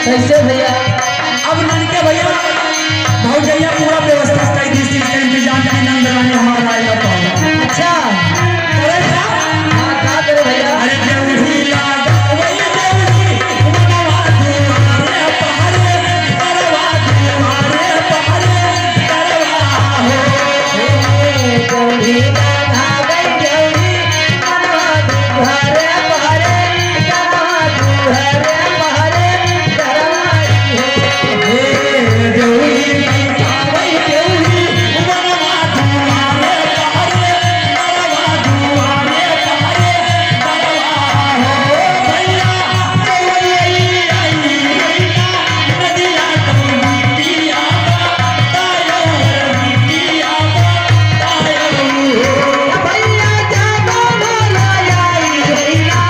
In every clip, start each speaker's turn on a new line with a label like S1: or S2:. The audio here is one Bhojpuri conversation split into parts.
S1: कैसे भैया?
S2: अब ननके भैया भौजैया पूरा व्यवस्था कर दी, इसका इंतजाम की नंदरानी हमारा आएगा तो
S1: अच्छा
S2: करे क्या?
S1: हाँ क्या करे भैया?
S2: अरे देवरी लागा वही देवरी मनवा तुम्हारे पहाड़े करवा तुम्हारे पहाड़े करवा हो
S1: गौरी राधा गई गौरी मनवा तुम्हारे पहरे करवा तुम्हारे पहरे करवाई हो।
S2: हे देवरी लागा वही देवरी मनवा तुम्हारे पहाड़े करवा तुम्हारे पहाड़े करवा हो भैया देवरी आई नदिया पिया तायो पिया
S1: भैया जागो भोला आई भैया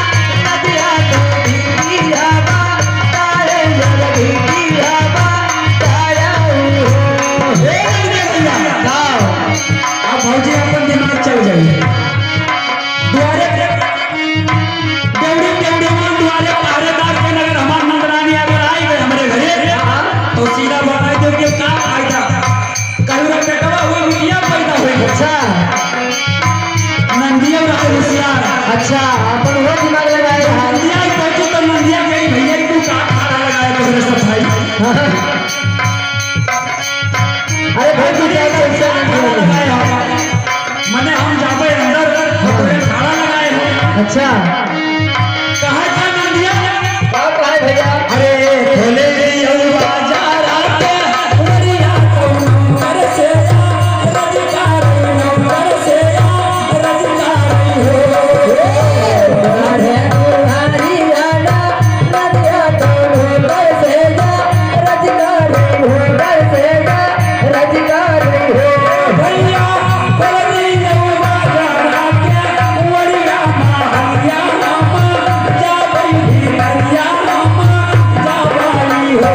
S1: नदिया तो बिटिया बा तारे जल्दी पिया बा ताया हो। गाओ
S2: अब भौजी अपन दिमाग चल जाइए द्वारे देवड़ी देवड़ी मान द्वारे पहरेदार के नगर हमार नंदरानी अगर आई गए हमारे घरे तो सीधा बता दो कि क्या फायदा कहूँ रे बेटवा हुआ बिटिया पैदा हुई
S1: अच्छा
S2: नंदिया रहे होशियार
S1: अच्छा अपन वो दिमाग लगाए हाँ।
S2: नंदिया ही पहुंची तो नंदिया कही भैया तू का खाना लगाए तो मेरे सब भाई
S1: अरे भाई तू क्या टेंशन नहीं ले।
S2: लगाए हो मने हम जाबे अंदर थोड़े खाना लगाए हो
S1: अच्छा
S2: कहा क्या नंदिया
S1: क्या कहे भैया?
S2: अरे खोले बाजार आके उमरिया कौन से रजकार नंबर से रजकार हो
S1: अरे तुम्हारी आना नदिया तो ढोल से जा रजगार ढोल से जा रजगार हो।
S2: भैया खोले बाजार आके उमरिया महलिया मामा जा बई भैया मामा जा बई हो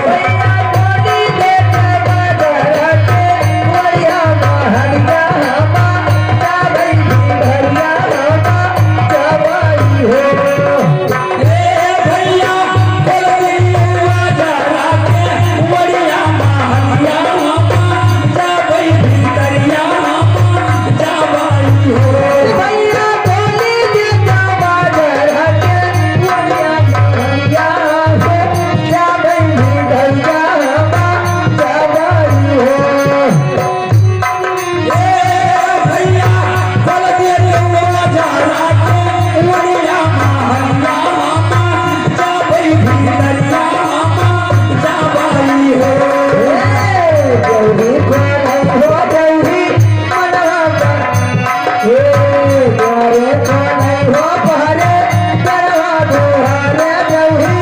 S1: भैया गोदी दे के बाजार के मोरिया महलिया हमा जा भई भैया हमा जा भई हो।
S2: ए भैया खोले बाजार आके उमरिया महलिया मामा जा बई भैया मामा जा बई हो
S1: भैया गोदी दे के बाजार के मोरिया महलिया हो जा भई भैया हमा जा भई हो।
S2: भैया खोल दे बाजार आके उमरिया महलिया मामा जा बई भैया मामा जा बई हो
S1: गौरी खोले हो गौरी मनवा हे द्वारे खोले हो पहरे करवा दुहारे गौरी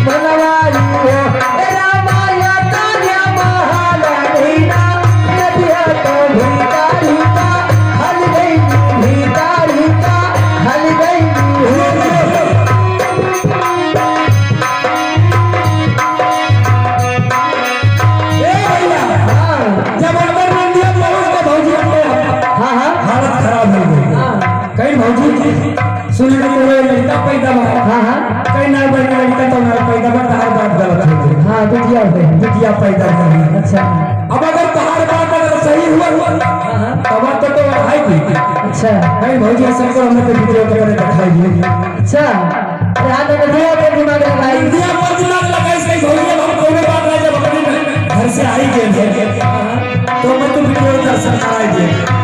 S1: मनवारी हो। रामाया तान्या महारानीना नदिया तो भीतारीता हल गई भीतारीता हल गई
S2: भैया
S1: हाँ
S2: जब अंदर नंदिया पहुंच के भौजी को
S1: हाँ हाँ
S2: हालत खराब हो गई
S1: हाँ
S2: कहीं भौजी सुन के कोई लड़का पैदा हुआ
S1: हाँ हाँ
S2: कहीं ना बड़ी लड़का तो ना पैदा बता हर बात गलत हो गई
S1: हाँ बिटिया पे
S2: बिटिया पैदा कर ली
S1: अच्छा
S2: अब अगर तुम्हारी बात अगर सही हुआ
S1: हाँ
S2: तब तो भाई थी
S1: अच्छा
S2: नहीं भौजी ऐसा को हमने तो वीडियो के दिखाई दिए
S1: अच्छा अरे हाँ तो नदिया पे दिमाग लगाई
S2: इंडिया पर दिमाग लगाई सही भौजी हम कोई बात नहीं जब अपने घर से आई गेल तो मैं तो वीडियो दर्शन कराई दिए